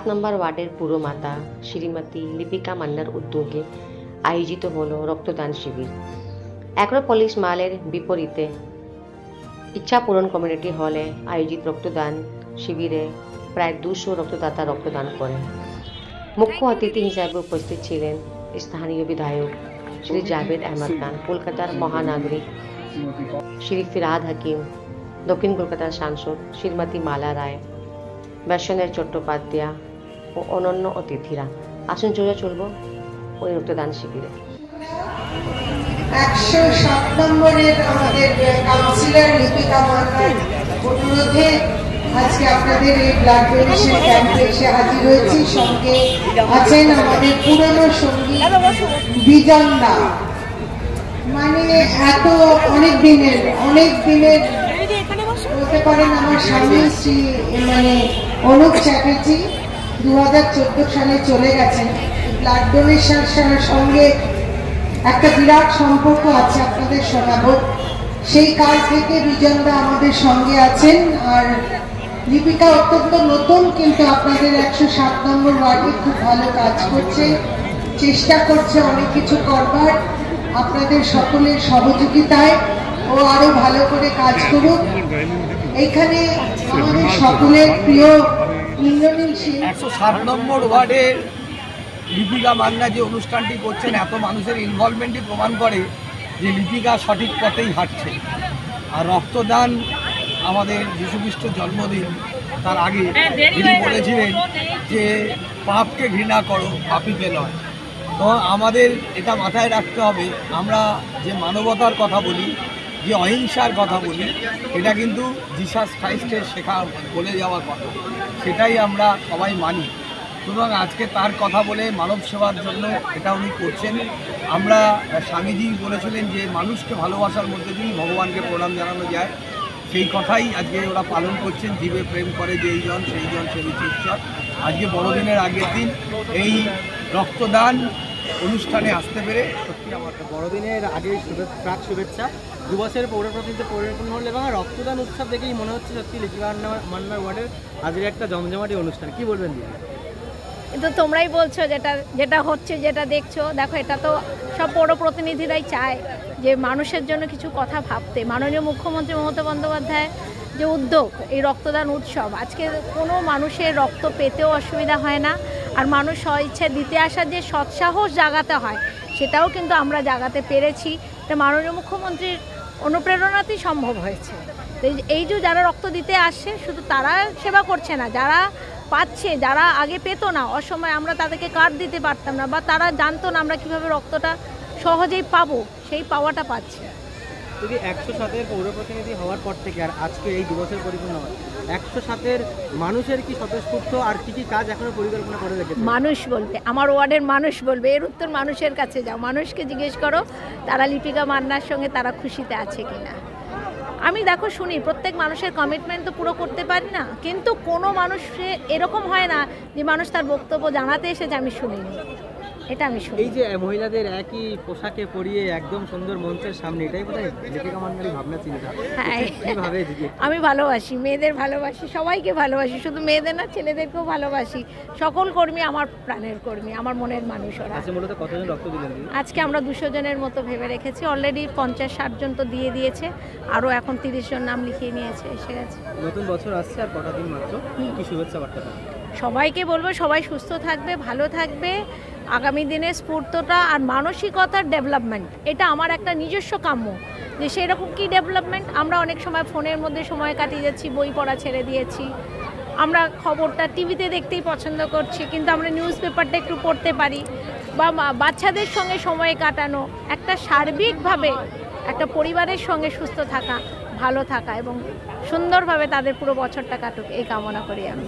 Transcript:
নম্বর ওয়ার্ডের পুরমাতা শ্রীমতী লিপিকা মান্নার উদ্যোগে আয়োজিত হল রক্তদান শিবির। অ্যাক্রোপলিস মালের বিপরীতে ইচ্ছাপূরণ কমিউনিটি হলে আয়োজিত রক্তদান শিবিরে প্রায় 200 রক্তদাতা রক্তদান করেন। মুখ্য অতিথি হিসাবে উপস্থিত ছিলেন স্থানীয় বিধায়ক শ্রী জাভেদ আহমদ খান, কলকাতার মহানাগরিক শ্রী ফিরহাদ হাকিম, দক্ষিণ কলকাতার সাংসদ শ্রীমতী মালা রায়, বৈষ্ণব চট্টোপাধ্যায় ও অন্যান্য অতিথিরা। আসুন চলে চলব ওই রক্তদান শিবিরে। 107 নম্বরের আমাদের কাউন্সিলর লিপিকা মান্নার অনুরোধে আজকে আপনাদের এই ব্লাড ডোনেশন ক্যাম্পে এসে হাজির হয়েছি। সঙ্গে আছেন আমাদের পুরনো সঙ্গী বিজন দা, মানে এত অনেক দিনের বলতে পারেন আমার স্বামী শ্রী মানে অনুপ চ্যাটার্জি 2014 সালে চলে গেছেন। ব্লাড ডোনেশনের সঙ্গে একটা বিরাট সম্পর্ক আছে, আপনাদের শোনাবো। সেই কাল থেকে বিজনদা আমাদের সঙ্গে আছেন। আর লিপিকা অত্যন্ত নতুন, কিন্তু আপনাদের 107 নম্বর ওয়ার্ডে খুব ভালো কাজ করছে, চেষ্টা করছে অনেক কিছু করবার। আপনাদের সকলের সহযোগিতায় ও আরো ভালো করে কাজ করুক। এইখানে আমাদের সকলের প্রিয় ইন্দ্রনীল সিং 107 নম্বর ওয়ার্ডের লিপিকা মান্না যে অনুষ্ঠানটি করছেন, এত মানুষের ইনভলভমেন্টই প্রমাণ করে যে লিপিকা সঠিক পথেই হাঁটছে। আর রক্তদান আমাদের যীশুখ্রিস্ট জন্মদিন, তার আগে তিনি বলেছিলেন যে পাপকে ঘৃণা করো, পাপীকে নয়। তো আমাদের এটা মাথায় রাখতে হবে, আমরা যে মানবতার কথা বলি, যে অহিংসার কথা বলি, এটা কিন্তু জিসাস খ্রাইস্টের শেখা বলে যাওয়ার কথা, সেটাই আমরা সবাই মানি। সুতরাং আজকে তার কথা বলে মানব সেবার জন্য এটা উনি করছেন। আমরা স্বামীজি বলেছিলেন যে মানুষকে ভালোবাসার মধ্যে দিয়েই ভগবানকে প্রণাম জানানো যায়, সেই কথাই আজকে ওরা পালন করছেন। জীবে প্রেম করে যেই জন সেই জন সেবিছে ঈশ্বর। আজকে বড়দিনের আগের দিন এই রক্তদান অনুষ্ঠানে আসতে পেরে সত্যি আমার বড়দিনের আগে প্রাক শুভেচ্ছা। 2 বছরের পৌরপ্রতিনিধিত্ব পরিবর্তন হল এবং রক্তদান উৎসব দেখেই মনে হচ্ছে সত্যি লিপিকা মান্নার ওয়ার্ডের আজকের একটা জমজমাটি অনুষ্ঠান। কি বলবেন দিদি? কিন্তু তোমরাই বলছো যেটা হচ্ছে, যেটা দেখছো, দেখো এটা তো সব পৌর প্রতিনিধিরাই চায় যে মানুষের জন্য কিছু কথা ভাবতে। মাননীয় মুখ্যমন্ত্রী মমতা বন্দ্যোপাধ্যায় যে উদ্যোগ, এই রক্তদান উৎসব, আজকে কোনো মানুষের রক্ত পেতেও অসুবিধা হয় না। আর মানুষ স্বইচ্ছে দিতে আসার যে সৎসাহস জাগাতে হয়, সেটাও কিন্তু আমরা জাগাতে পেরেছি। এটা মাননীয় মুখ্যমন্ত্রীর অনুপ্রেরণাতেই সম্ভব হয়েছে। এই যে যারা রক্ত দিতে আসছে, শুধু তারা সেবা করছে না, যারা পাচ্ছে, যারা আগে পেতো না অসময়, আমরা তাদেরকে কার্ড দিতে পারতাম না বা তারা জানতো না আমরা কীভাবে রক্তটা সহজেই পাবো, সেই পাওয়াটা পাচ্ছে। যদি 107-এর পৌরপ্রতিনিধি হওয়ার পর থেকে আর আজকে এই 2 বছর পরিপূর্ণ হয়, 107-এর মানুষের কি স্বতঃস্ফূর্ত আর কি কাজ এখনো পরিকল্পনা করে রেখেছে? মানুষ বলবে, আমার ওয়ার্ডের মানুষ বলবে। এর উত্তর মানুষের কাছে যাও, মানুষকে জিজ্ঞেস করো তারা লিপিকা মান্নার সঙ্গে তারা খুশিতে আছে কিনা। আমি দেখো শুনি, প্রত্যেক মানুষের কমিটমেন্ট তো পুরো করতে পারি না, কিন্তু কোনো মানুষ এরকম হয় না যে মানুষ তার বক্তব্য জানাতে এসেছে আমি শুনিনি, এটা আমি শুনি। এই যে মহিলাদের একই পোশাকে পরিয়ে একদম সুন্দর মঞ্চের সামনে, এটাই বোধহয় লিপিকা মান্নারই ভাবনা চিন্তা। হ্যাঁ, এইভাবে দিদি আমি ভালোবাসি, মেয়েদের ভালোবাসি, সবাইকে ভালোবাসি, শুধু মেয়েদের না ছেলেদেরকেও ভালোবাসি। সকল কর্মী আমার প্রাণের কর্মী, আমার মনের মানুষ ওরা। আচ্ছা, মূলত কতজন রক্ত দিলেন? আজকে আমরা 200 জনের মতো ভেবে রেখেছি। অলরেডি 50-60 জন তো দিয়ে দিয়েছে, আরও এখন 30 জন নাম লিখিয়ে নিয়েছে, এসে গেছে। নতুন বছর আসছে আর কটা দিন মাত্র, কি শুভেচ্ছা বার্তা? সবাইকে বলবো সবাই সুস্থ থাকবে, ভালো থাকবে। আগামী দিনে স্ফূর্তটা আর মানসিকতার ডেভেলপমেন্ট, এটা আমার একটা নিজস্ব কাম্য। যে সেই রকম কী ডেভেলপমেন্ট, আমরা অনেক সময় ফোনের মধ্যে সময় কাটিয়ে যাচ্ছি, বই পড়া ছেড়ে দিয়েছি, আমরা খবরটা টিভিতে দেখতেই পছন্দ করছি, কিন্তু আমরা নিউজ পেপারটা একটু পড়তে পারি, বা বাচ্চাদের সঙ্গে সময় কাটানো, একটা সার্বিকভাবে একটা পরিবারের সঙ্গে সুস্থ থাকা, ভালো থাকা এবং সুন্দরভাবে তাদের পুরো বছরটা কাটুক, এই কামনা করি আমি।